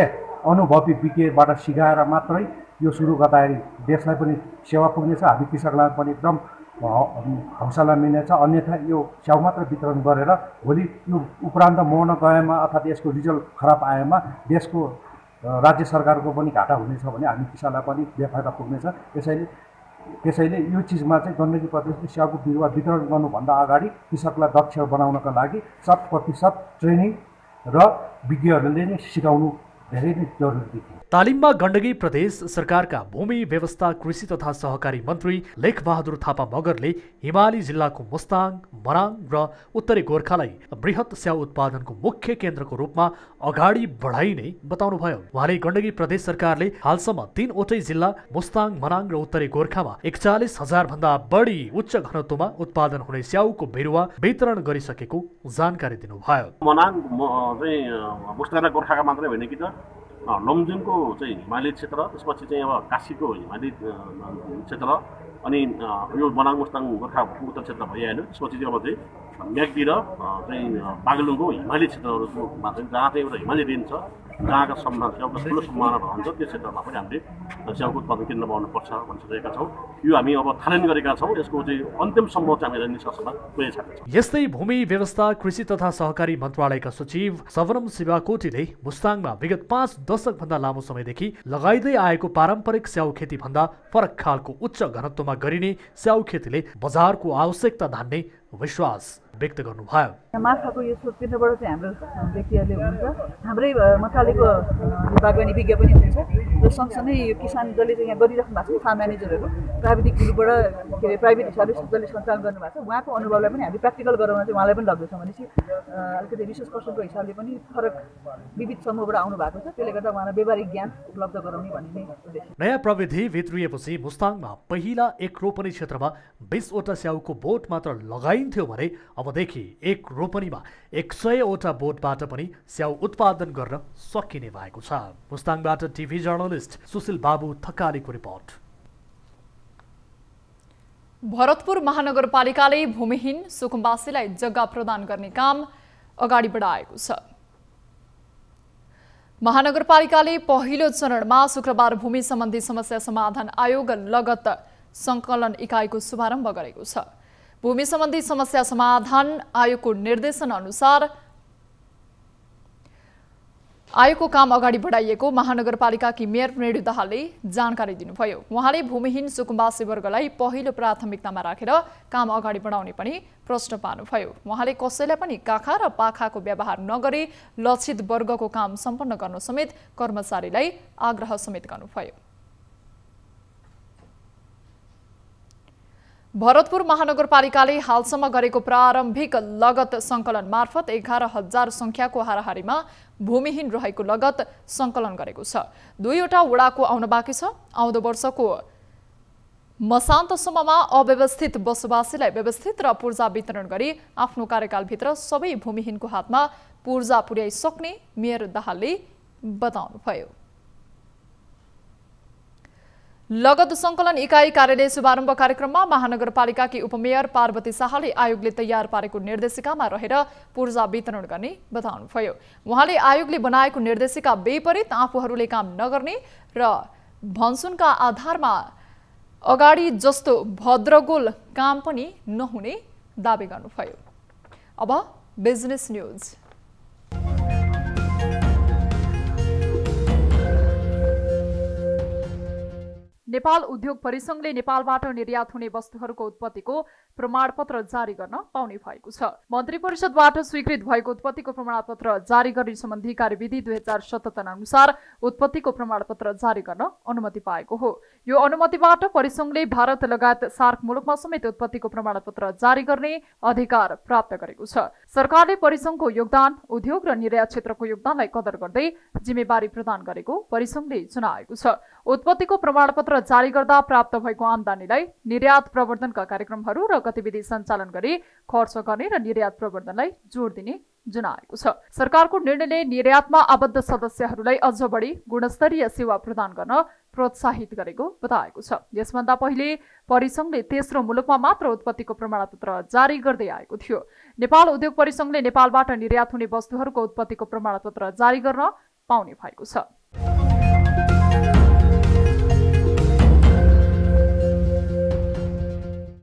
अनुभवी विज्ञबाट सिकाएर मात्रै यो सुरु गर्दाखेरि देशलाई पनि सेवा पुग्नेछ, हामी कृषकलाई पनि एकदम हौसला मिल्नेछ। अन्यथा यो स्याउ मात्र वितरण गरेर भोलि यो उपरान्त मर्न गएमा अर्थात् यसको रिजल्ट खराब आएमा देशको राज्य सरकारको पनि घाटा हुनेछ भने हामी किसानलाई पनि बेफाइदा पुग्नेछ। त्यसैले यो चिजमा चाहिँ गण्डकी प्रदेशले स्याउको बिरुवा वितरण गर्नुभन्दा अगाडि कृषकलाई दक्ष बनाउनका लागि 100% ट्रेनिङ र विज्ञहरूले नै सिकाउनु धेरै नै जरुरी देखियो। तालिममा गण्डकी प्रदेश सरकारका भूमि व्यवस्था कृषि तथा सहकारी मन्त्री लेखबहादुर थापा मगरले हिमाली जिल्लाको मुस्ताङ, मनाङ र उत्तरी गोर्खालाई बृहत स्याउ उत्पादनको मुख्य केन्द्रको रूपमा अगाडि बढाइने बताउनुभयो। उहाँले गण्डकी प्रदेश सरकारले हालसम्म 3वटै जिल्ला मुस्ताङ, मनाङ र उत्तरी गोर्खामा 41,000 भन्दा बढी उच्च घनत्वमा उत्पादन हुने स्याउको बिरुवा वितरण गरिसकेको जानकारी दिनुभयो। मनाङ चाहिँ मुस्ताङ र गोर्खाका मात्रै होइन कि त लमजुङको चाहिँ हिमाली क्षेत्र, त्यसपछि चाहिँ अब काशीको हिमाली क्षेत्र, अनि यो मनाङ मुस्ताङ गोर्खा उत्तर क्षेत्र भइहाल्यो। त्यसपछि चाहिँ अब चाहिँ म्याग्दी र चाहिँ बागलुङको हिमाली क्षेत्रहरूमा चाहिँ जहाँ चाहिँ एउटा हिमाली रेन्ज छ, जहाँका स्याउका ठुलो सम्भावना रहन्छ, त्यो क्षेत्रमा पनि हामीले स्याउको उत्पादन केन्द्र बनाउनुपर्छ भनिसकेका छौँ। यो हामी अब थालनी गरेका छौँ। यसको चाहिँ अन्तिमसम्म चाहिँ हामीले निष्कर्षमा पुगेका छौँ। यस्तै भूमि व्यवस्था कृषि तथा सहकारी मन्त्रालयका सचिव सवरम शिवाकोटीले मुस्ताङमा विगत 5 दशक भन्दा लामो समयदेखि लगाइँदै आएको पारम्परिक स्याउ खेती भन्दा फरक खालको उच्च घनत्वमा गरिने स्याउ खेतीले बजारको आवश्यकता धान्ने विश्वास व्यक्त गर्नुभयो। माछाको यो स्रोत केन्द्रबाट चाहिँ हाम्रो व्यक्तिहरूले हुनुहुन्छ, हाम्रै मन्त्रालयको बागवानी विज्ञ पनि हुनुहुन्छ र सँगसँगै यो किसान जसले चाहिँ यहाँ गरिराख्नु भएको छ, फार्म म्यानेजरहरू प्राविधिक ग्रुपबाट के अरे प्राइभेट हिसाबले जसले सञ्चालन गर्नुभएको छ, उहाँको अनुभवलाई पनि हामी प्र्याक्टिकल गराउन चाहिँ उहाँलाई पनि लग्दैछौँ। भनेपछि अलिकति रिसर्च पर्सनको हिसाबले पनि फरक विविध समूहबाट आउनु भएको छ, त्यसले गर्दा उहाँलाई व्यावहारिक ज्ञान उपलब्ध गराउने भन्ने उद्देश्य। नयाँ प्रविधि भित्रिएपछि मुस्ताङमा पहिला एक रोपनी क्षेत्रमा 20वटा स्याउको बोट मात्र लगाइन्थ्यो भने अबदेखि एक रोपनीमा 100वटा बोटबाट पनि स्याउ उत्पादन गर्न सकिने भएको छ। मुस्ताङबाट टिभी जर्नलिस्ट सुशील बाबु थकालीको रिपोर्ट। भरतपुर महानगरपालिकाले भूमिहीन सुकुम्बासीलाई जग्गा प्रदान गर्ने काम अगाडि बढाएको छ। महानगरपालिकाले पहिलो चरणमा शुक्रबार भूमि सम्बन्धी समस्या समाधान आयोग लगत संकलन इकाइको शुभारम्भ गरेको छ। भूमि सम्बन्धी समस्या समाधान आयोगको निर्देशन अनुसार आयोगको काम अगाडि बढाइएको महानगरपालिकाकी मेयर रेणु दाहालले जानकारी दिनुभयो। उहाँले भूमिहीन सुकुम्बासी वर्गलाई पहिलो प्राथमिकतामा राखेर काम अगाडि बढाउने पनि प्रश्न पार्नुभयो। उहाँले कसैलाई पनि काखा र पाखाको व्यवहार नगरी लक्षित वर्गको काम सम्पन्न गर्न समेत कर्मचारीलाई आग्रह समेत गर्नुभयो। भरतपुर महानगरपालिकाले हालसम्म गरेको प्रारम्भिक लगत संकलन मार्फत 11,000 संख्याको हाराहारीमा भूमिहीन रहेको लगत संकलन गरेको छ। 2वटा वडाको आउन बाँकी छ। आउँदो वर्षको मसान्तसम्ममा अव्यवस्थित बसोबासीलाई व्यवस्थित र पूर्जा वितरण गरी आफ्नो कार्यकालभित्र सबै भूमिहीनको हातमा पूर्जा पुर्याइसक्ने मेयर दाहालले बताउनुभयो। लगत सङ्कलन इकाइ कार्यालय शुभारम्भ कार्यक्रममा महानगरपालिकाकी उपमेयर पार्वती शाहले आयोगले तयार पारेको निर्देशिकामा रहेर पूर्जा वितरण गर्ने बताउनुभयो। उहाँले आयोगले बनाएको निर्देशिका विपरीत आफूहरूले काम नगर्ने र भन्सुनका आधारमा अगाडि जस्तो भद्रगोल काम पनि नहुने दावी गर्नुभयो। अब बिजनेस न्यूज। नेपाल उद्योग परिसंघले नेपालबाट निर्यात हुने वस्तुहरूको उत्पत्तिको प्रमाणपत्र जारी गर्न पाउने भएको छ। मन्त्री परिषदबाट स्वीकृत भएको उत्पत्तिको प्रमाणपत्र जारी गर्ने सम्बन्धी कार्यविधि 2077 अनुसार उत्पत्तिको प्रमाणपत्र जारी गर्न अनुमति पाएको हो। यो अनुमतिबाट परिसंघले भारत लगायत सार्क मुलुकमा समेत उत्पत्तिको प्रमाणपत्र जारी गर्ने अधिकार प्राप्त गरेको छ। सरकारले परिसंघको योगदान, उद्योग र निर्यात क्षेत्रको योगदानलाई कदर गर्दै जिम्मेवारी प्रदान गरेको परिसंघले जनाएको छ। उत्पत्तिको प्रमाणपत्र जारी गर्दा प्राप्त भएको आम्दानीलाई निर्यात प्रवर्धनका कार्यक्रमहरू र गतिविधि सञ्चालन गरी खर्च गर्ने र निर्यात प्रवर्धनलाई जोड दिने जनाएको छ। सरकारको निर्णयले निर्यातमा आबद्ध सदस्यहरूलाई अझ बढी गुणस्तरीय सेवा प्रदान गर्न प्रोत्साहित गरेको बताएको छ। यसभन्दा पहिले परिसंघले तेस्रो मुलुकमा मात्र उत्पत्तिको प्रमाणपत्र जारी गर्दै आएको थियो। नेपाल उद्योग परिसंघले नेपालबाट निर्यात हुने वस्तुहरूको उत्पत्तिको प्रमाणपत्र जारी गर्न पाउने भएको छ।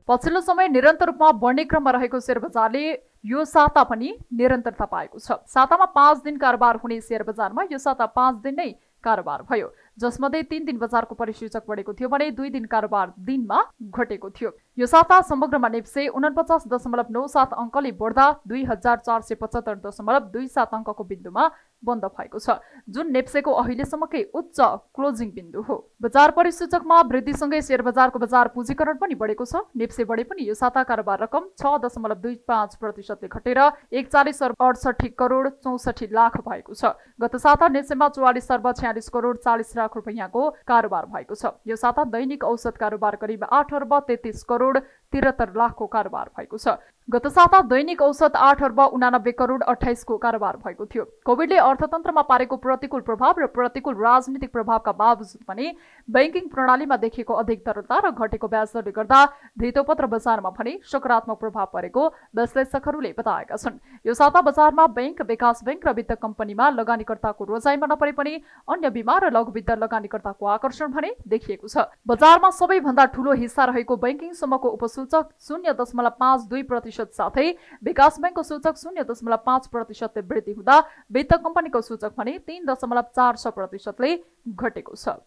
पछिल्लो समय निरन्तर रूपमा बढ्ने क्रममा रहेको शेयर बजारले यो साता पनि निरन्तरता पाएको छ। सातामा 5 दिन कारोबार हुने शेयर बजारमा यो साता 5 दिन नै कारोबार भयो, जसमध्ये 3 दिन बजारको परिसूचक बढेको थियो भने 2 दिन कारोबार दिनमा घटेको थियो। यो साता समग्रमा नेप्से 49.97 अङ्कले बढ्दा 2475.27 अङ्कको बिन्दुमा बन्द भएको छ, जुन नेप्सेको अहिलेसम्मकै उच्च क्लोजिङ बिन्दु हो। बजार परिसूचकमा वृद्धिसँगै शेयर बजारको बजार पुँजीकरण पनि बढेको छ। नेप्से बढे पनि यो साता कारोबार रकम 6.25% घटेर 41 अर्ब 68 करोड 64 लाख भएको छ। गत साता नेप्सेमा 44 अर्ब 46 करोड 40 लाख रुपैयाँको कारोबार भएको छ। यो साता दैनिक औसत कारोबार करिब 8 अर्ब 33 करोड 73 लाखको कारोबार भएको छ। गत साता दैनिक औसत 8 अर्ब 89 करोड 28 को कारोबार भएको थियो। कोभिडले अर्थतन्त्रमा पारेको प्रतिकूल प्रभाव र प्रतिकूल राजनीतिक प्रभावका बावजुद पनि बैंकिङ प्रणालीमा देखिएको अधिक तरलता र घटेको ब्याज दरले गर्दा धितोपत्र बजारमा पनि सकारात्मक प्रभाव परेको विश्लेषकहरूले बताएका छन्। यो साता बजारमा बैंक, विकास बैंक र वित्त कम्पनीमा लगानीकर्ताको रोजाइमा नपरे पनि अन्य बीमा र लघु वित्त लगानीकर्ताको आकर्षण भने देखिएको छ। बजारमा सबैभन्दा ठूलो हिस्सा रहेको बैंकिङ समूहको उपसूचक 0.52% साथै विकास बैंकको सूचक 0.5% वृद्धि हुँदा वित्त कम्पनीको सूचक भने 3.46% ले घटेको छ।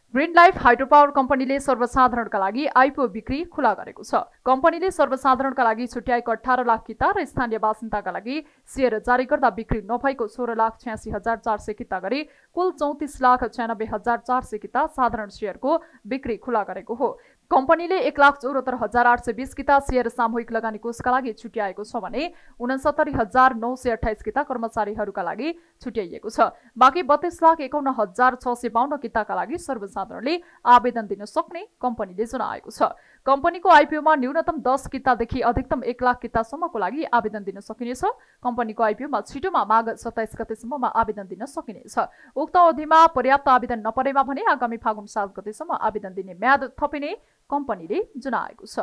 ग्रीन लाइफ हाइड्रोपावर कम्पनीले सर्वसाधारणका लागि आइपिओ बिक्री खुला गरेको छ। कम्पनीले सर्वसाधारणका लागि छुट्याएको 18 लाख किता र स्थानीय बासिन्दाका लागि शेयर जारी गर्दा बिक्री नभएको 16,86,400 किता गरी कुल 34,96,400 किता साधारण शेयरको बिक्री खुला गरेको हो। कम्पनीले 1,74,820 किता शेयर सामूहिक लगानी कोषका लागि छुट्याएको छ भने 69,928 किता कर्मचारीहरूका लागि छुट्याइएको छ। बाँकी 32,51,652 किताका लागि सर्वसाधारणले आवेदन दिन सक्ने कम्पनीले जनाएको छ। कम्पनीको आइपिओमा न्यूनतम 10 कितादेखि अधिकतम 1 लाख कितासम्मको लागि आवेदन दिन सकिनेछ। कम्पनीको आइपिओमा छिटोमा माघ 27 गतेसम्ममा आवेदन दिन सकिनेछ। उक्त अवधिमा पर्याप्त आवेदन नपरेमा भने आगामी फागुन 7 गतेसम्म आवेदन दिने म्याद थपिने कम्पनीले जनाएको छ।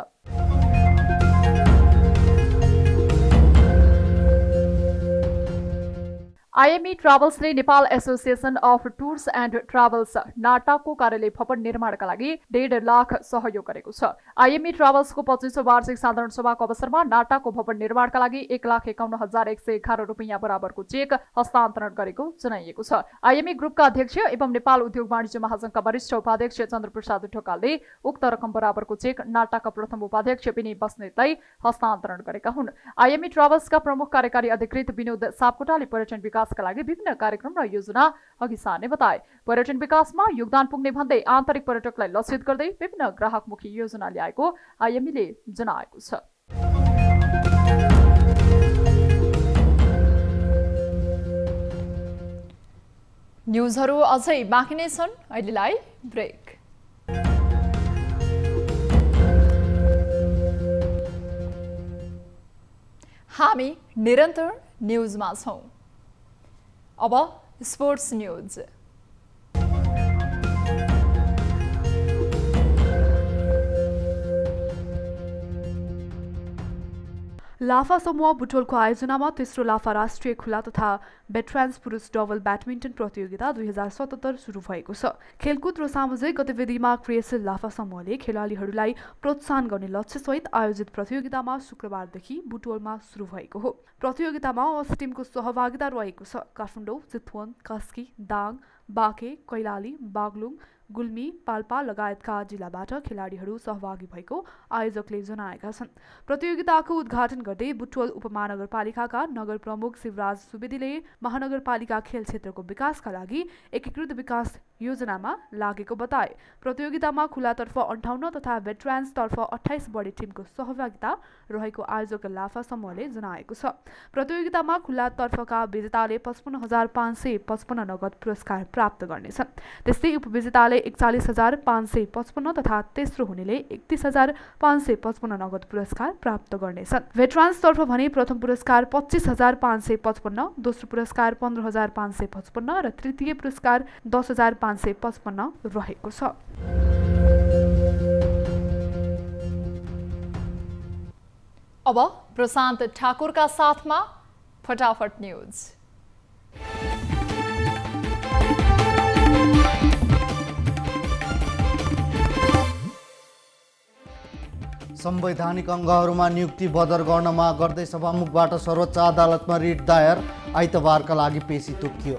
आइएमई ट्राभल्सले Nepal association of tours and travels नाटाको कार्यालय भवन निर्माणका लागि 1.5 लाख सहयोग गरेको छ। आइएमई ट्राभल्सको 25औं वार्षिक साधारण सभाको अवसरमा नाटाको भवन निर्माणका लागि 1,51,111 रुपैयाँ बराबरको चेक हस्तान्तरण गरेको जनाइएको छ। आइएमई ग्रुपका अध्यक्ष एवं नेपाल उद्योग वाणिज्य महासंघका वरिष्ठ उपाध्यक्ष चन्द्रप्रसाद ढकालले उक्त रकम बराबरको चेक नाटाका प्रथम उपाध्यक्ष विनय बस्नेतलाई हस्तान्तरण गरेका हुन्। आइएमई ट्राभल्सका प्रमुख कार्यकारी अधिकृत विनोद सापकोटाले पर्यटन विकासका लागि विभिन्न कार्यक्रम र योजना अघि सार्ने बताए। पर्यटन विकासमा योगदान पुग्ने भन्दै आन्तरिक पर्यटकलाई लक्षित गर्दै विभिन्न ग्राहकमुखी योजना ल्याएको आइएमईले जनाएको छ। न्युजहरू अझै बाँकी नै छन्, अहिलेलाई ब्रेक। हामी निरन्तर न्युजमा छौं। अब स्पोर्ट्स न्यूज। लाफा समूह बुटोलको आयोजनामा तेस्रो लाफा राष्ट्रिय खुला तथा भेटरान्स पुरुष डबल ब्याडमिन्टन प्रतियोगिता 2077 सुरु भएको छ। खेलकुद र सामाजिक गतिविधिमा क्रियाशील लाफा समूहले खेलाडीहरूलाई प्रोत्साहन गर्ने लक्ष्यसहित आयोजित प्रतियोगितामा शुक्रबारदेखि बुटोलमा सुरु भएको हो। प्रतियोगितामा 80 टिमको सहभागिता रहेको छ। काठमाडौँ, चितवन, कास्की, दाङ, बाँके, कैलाली, बागलुङ, गुल्मी, पाल्पा लगायतका जिल्लाबाट खेलाडीहरू सहभागी भएको आयोजकले जनाएका छन्। प्रतियोगिताको उद्घाटन गर्दै बुटवल उपमहानगरपालिकाका नगर प्रमुख शिवराज सुवेदीले महानगरपालिका खेल क्षेत्रको विकासका लागि एकीकृत विकास योजनामा लागेको बताए। प्रतियोगितामा खुलातर्फ 58 तथा भेटरान्सतर्फ 28 बढी टिमको सहभागिता रहेको आयोजक लाफा समूहले जनाएको छ। प्रतियोगितामा खुलातर्फका विजेताले 55,555 नगद पुरस्कार प्राप्त गर्नेछन्। त्यस्तै उपविजेताले 41,555 तथा तेस्रो हुनेले 31,555 नगद पुरस्कार प्राप्त गर्नेछन्। भेटरान्सतर्फ भने प्रथम पुरस्कार 25,555, दोस्रो पुरस्कार 15,555 र तृतीय पुरस्कार 10,555 रहेको छ। अब प्रशान्त ठाकुरका साथमा फटाफट न्यूज। संवैधानिक अङ्गहरूमा नियुक्ति बदर गर्न माग गर्दै सभामुखबाट सर्वोच्च अदालतमा रिट दायर, आइतबारका लागि पेशी तोकियो।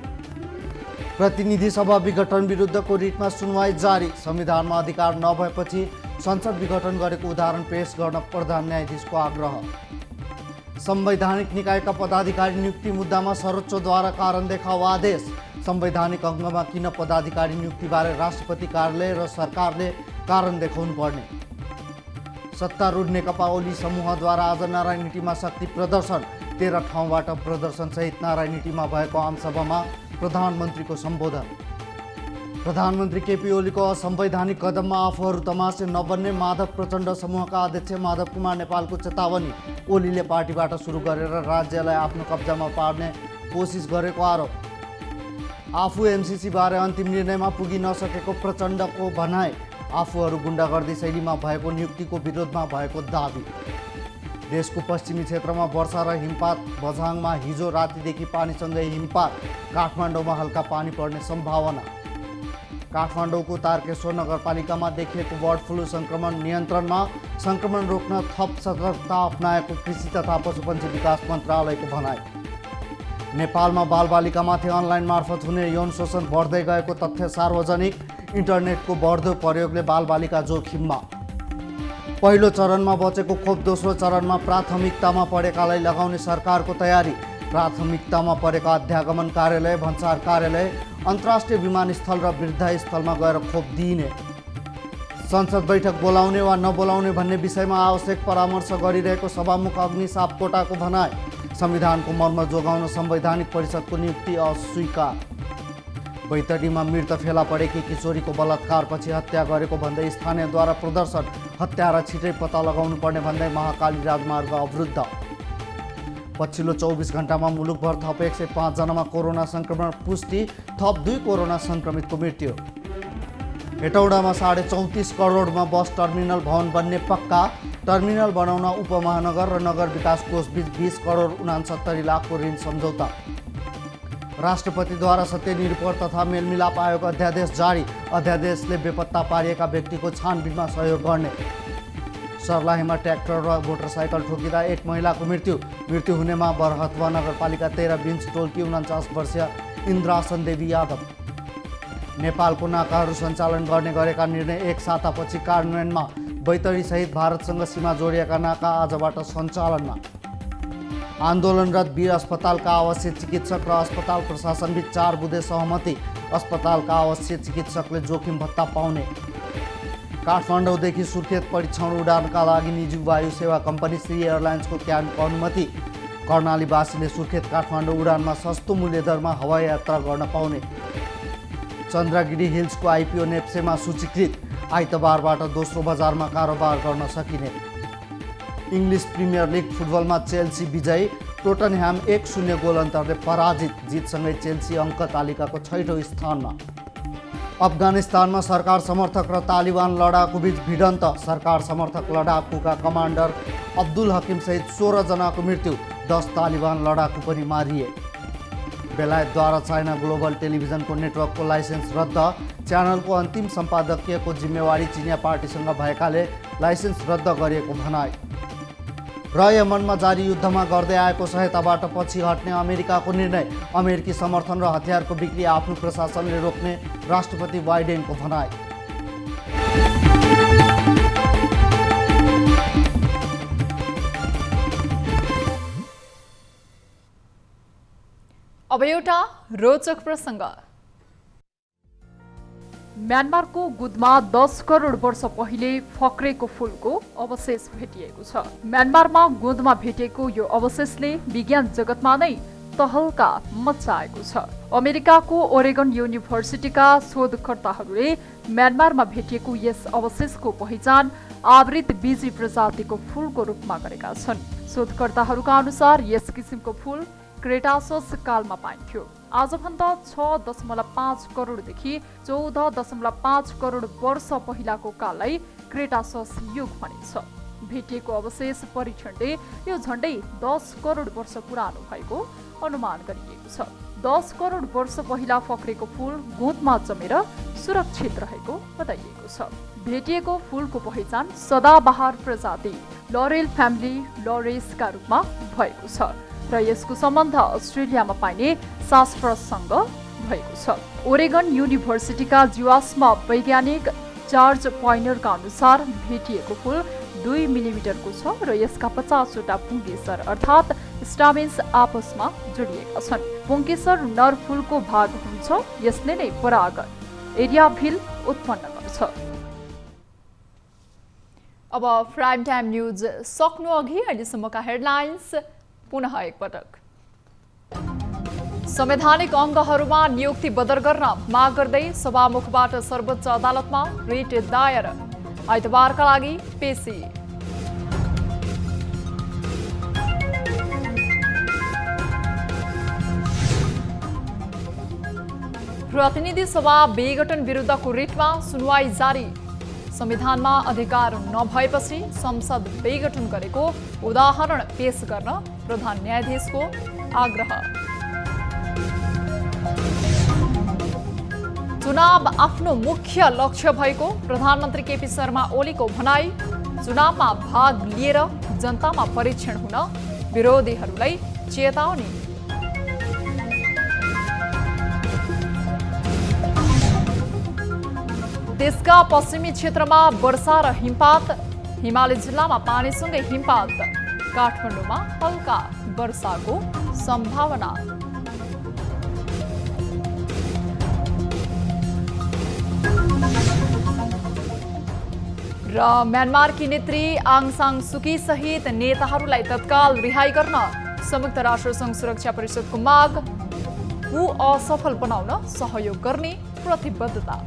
प्रतिनिधि सभा विघटन विरुद्धको रिटमा सुनवाई जारी। संविधानमा अधिकार नभएपछि संसद विघटन गरेको उदाहरण पेश गर्न प्रधान न्यायाधीशको आग्रह। संवैधानिक निकायका पदाधिकारी नियुक्ति मुद्दामा सर्वोच्चद्वारा कारण देखाऊ आदेश। संवैधानिक अङ्गमा किन पदाधिकारी नियुक्तिबारे राष्ट्रपति कार्यालय र सरकारले कारण देखाउनु पर्ने। सत्तारूढ नेकपा ओली समूहद्वारा आज नारायणहिटीमा शक्ति प्रदर्शन। 13 ठाउँबाट प्रदर्शनसहित नारायणहिटीमा भएको आमसभामा प्रधानमन्त्रीको सम्बोधन। प्रधानमन्त्री केपी ओलीको असंवैधानिक कदममा आफूहरू तमासे नबन्ने माधव प्रचण्ड समूहका अध्यक्ष माधव कुमार नेपालको चेतावनी। ओलीले पार्टीबाट सुरु गरेर राज्यलाई आफ्नो कब्जामा पार्ने कोसिस गरेको आरोप। आफू एमसीसी बारे अन्तिम निर्णयमा पुगि नसकेको प्रचण्डको भनाई। आफूहरू गुण्डागर्दी शैलीमा भएको नियुक्तिको विरोधमा भएको दाबी। देशको पश्चिमी क्षेत्रमा वर्षा र हिमपात। बझाङमा हिजो रातिदेखि पानीसँगै हिमपात। काठमाडौँमा हल्का पानी पर्ने सम्भावना। काठमाडौँको तारकेश्वर नगरपालिकामा देखिएको बर्ड फ्लू संक्रमण नियन्त्रणमा। संक्रमण रोक्न थप सतर्कता अपनाएको कृषि तथा पशुपन्छी विकास मन्त्रालयको भनाई। नेपालमा बालबालिकामाथि अनलाइन मार्फत हुने यौन शोषण बढ्दै गएको तथ्य सार्वजनिक। इन्टरनेटको बढ्दो प्रयोगले बालबालिका जोखिममा। पहिलो चरणमा बचेको खोप दोस्रो चरणमा प्राथमिकतामा परेकालाई लगाउने सरकारको तयारी। प्राथमिकतामा परेका अध्यागमन कार्यालय, भन्सार कार्यालय, अन्तर्राष्ट्रिय विमानस्थल र वृद्धस्थलमा गएर खोप दिइने। संसद बैठक बोलाउने वा नबोलाउने भन्ने विषयमा आवश्यक परामर्श गरिरहेको सभामुख अग्नि सापकोटाको भनाई। संविधानको मर्म जोगाउन संवैधानिक परिषदको नियुक्ति अस्वीकार। बैतडीमा मृत फेला परेकी किशोरीको बलात्कारपछि हत्या गरेको भन्दै स्थानीयद्वारा प्रदर्शन। हत्यारा छिटै पत्ता लगाउनु पर्ने भन्दै महाकाली राजमार्ग अवरुद्ध। पछिल्लो 24 घण्टामा मुलुकभर थप 105 जनामा कोरोना संक्रमण पुष्टि। थप 2 कोरोना संक्रमितको मृत्यु। हेटौडामा 34.5 करोडमा बस टर्मिनल भवन बन्ने पक्का। टर्मिनल बनाउन उपमहानगर र नगर विकास कोषबीच 20 करोड 69 लाखको ऋण सम्झौता। राष्ट्रपतिद्वारा सत्यनिरूपण तथा मेलमिलाप आयोग अध्यादेश जारी। अध्यादेशले बेपत्ता पारिएका व्यक्तिको छानबिनमा सहयोग गर्ने। सर्लाहीमा ट्र्याक्टर र मोटरसाइकल ठोकिँदा 1 महिलाको मृत्यु हुनेमा बरहतवा नगरपालिका 13 बिन्च टोलकी 49 वर्षीय इन्द्रासन देवी यादव। नेपालको नाकाहरू सञ्चालन गर्ने गरेका निर्णय 1 सातापछि कार्यान्वयनमा। बैतडीसहित भारतसँग सीमा जोडिएका नाका आजबाट सञ्चालनमा। आन्दोलनरत वीर अस्पतालका आवश्यक चिकित्सक र अस्पताल प्रशासनबीच 4 बुँदे सहमति। अस्पतालका आवश्यक चिकित्सकले जोखिम भत्ता पाउने। काठमाडौँदेखि सुर्खेत परीक्षण उडानका लागि निजी वायु सेवा कम्पनी श्री एयरलाइन्सको क्याम्पको अनुमति। कर्णालीवासीले सुर्खेत काठमाडौँ उडानमा सस्तो मूल्य दरमा हवाई यात्रा गर्न पाउने। चन्द्रगिरी हिल्सको आइपिओ नेप्सेमा सूचीकृत। आइतबारबाट दोस्रो बजारमा कारोबार गर्न सकिने। इङ्ग्लिस प्रिमियर लिग फुटबलमा चेल्सी विजयी। टोटनह्याम 1-0 गोल अन्तरले पराजित। जितसँगै चेल्सी अङ्क तालिकाको 6औं स्थानमा। अफगानिस्तानमा सरकार समर्थक र तालिबान लडाकुबीच भिडन्त। सरकार समर्थक लडाकुका कमान्डर अब्दुल हकिम सहित 16 जनाको मृत्यु, 10 तालिबान लडाकु पनि मारिए। बेलायतद्वारा चाइना ग्लोबल टेलिभिजनको नेटवर्कको लाइसेन्स रद्द। च्यानलको अन्तिम सम्पादकीयको जिम्मेवारी चिनिया पार्टीसँग भएकाले लाइसेन्स रद्द गरिएको भनाई। र यमनमा जारी युद्धमा गर्दै आएको सहायताबाट पछि हट्ने अमेरिकाको निर्णय। अमेरिकी समर्थन र हतियारको बिक्री आफ्नो प्रशासनले रोक्ने राष्ट्रपति बाइडेनको भनाई। अब एउटा रोचक प्रसङ्ग। म्यानमारको गुदमा 10 करोड वर्ष पहिले फक्रेको फूलको अवशेष भेटिएको छ। म्यानमारमा गुदमा भेटिएको यो अवशेषले विज्ञान जगतमा नै तहल्का मचाएको छ। अमेरिकाको ओरेगन युनिभर्सिटीका शोधकर्ताहरूले म्यानमारमा भेटिएको यस अवशेषको पहिचान आवृत बीजी प्रजातिको फूलको रूपमा गरेका छन्। शोधकर्ताहरूका अनुसार यस किसिमको फूल क्रेटासस कालमा पाइन्थ्यो। आजभन्दा 6.5 करोडदेखि 14.5 करोड वर्ष पहिलाको काललाई क्रेटासस युग भनिन्छ। भेटिएको अवशेष परीक्षणले यो झण्डै 10 करोड वर्ष पुरानो भएको अनुमान गरिएको छ। 10 करोड वर्ष पहिला फक्रेको फूल गुदमा जमेर सुरक्षित रहेको बताइएको छ। भेटिएको फूलको पहिचान सदाबहार प्रजाति लरेल फ्यामिली लरेसका रूपमा भएको छ र यसको सम्बन्ध अस्ट्रेलियामा पाइने सासफ्रससँग भएको छ। ओरेगन युनिभर्सिटीका जीवाश्म वैज्ञानिक चार्ज पोइनरका अनुसार भेटिएको फूल 2 मिलिमिटरको छ र यसका 50 वटा पुङ्केसर अर्थात् स्टामेन्स आपसमा जोडिएका छन्। पुङ्केसर नर फूलको भाग हुन्छ। यसले नै पराग एरियाभिल उत्पन्न गर्छ। अब प्राइम टाइम न्यूज सक्नु अघि अहिलेसम्मका हेडलाइन्स पुनः एकपटक। संवैधानिक अङ्गहरूमा नियुक्ति बदर गर्न माग गर्दै सभामुखबाट सर्वोच्च अदालतमा रिट दायर। आइतबारका लागि पेशी। प्रतिनिधि सभा विघटन विरुद्धको रिटमा सुनवाई जारी। संविधानमा अधिकार नभएपछि संसद विघटन गरेको उदाहरण पेश गर्न प्रधान न्यायाधीशको आग्रह। चुनाव आफ्नो मुख्य लक्ष्य भएको प्रधानमन्त्री केपी शर्मा ओलीको भनाई। चुनावमा भाग लिएर जनतामा परीक्षण हुन विरोधीहरूलाई चेतावनी। देशका पश्चिमी क्षेत्रमा वर्षा र हिमपात। हिमाली जिल्लामा पानीसँगै हिमपात। काठमाडौँमा हल्का वर्षाको सम्भावना। र म्यानमारकी नेत्री आङ सान सुकी सहित नेताहरूलाई तत्काल रिहाई गर्न संयुक्त राष्ट्रसङ्घ सुरक्षा परिषदको माग। असफल बनाउन सहयोग गर्ने प्रतिबद्धता।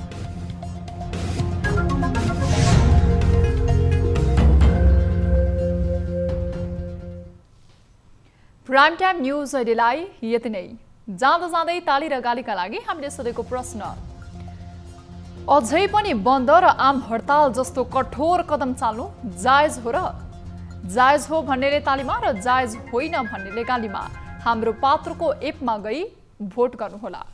प्राइम टाइम न्यूज अहिलेलाई यति नै। जाँदा जाँदै ताली र गालीका लागि हामीले सोधेको प्रश्न, अझै पनि बन्द र आम हडताल जस्तो कठोर कदम चाल्नु जायज हो र? जायज हो भन्नेले तालीमा र जायज होइन भन्नेले गालीमा। हाम्रो पात्रको एपमा गई भोट गर्नुहोला।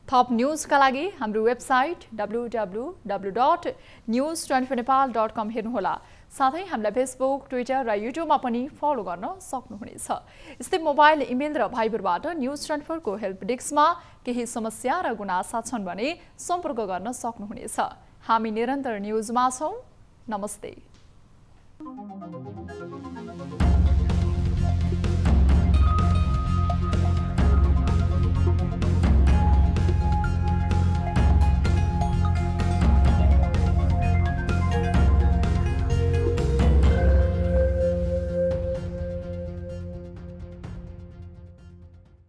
थप न्यूजका लागि हाम्रो वेबसाइट www.news24nepal.com हेर्नुहोला। साथै हामीलाई फेसबुक, ट्विटर र युट्युबमा पनि फलो गर्न सक्नुहुनेछ। यस्तै मोबाइल, इमेल र भाइबरबाट न्यूज24 को हेल्प डेस्कमा केही समस्या र गुनासा छन् भने सम्पर्क गर्न सक्नुहुनेछ। हामी निरन्तर न्यूजमा छौं। नमस्ते।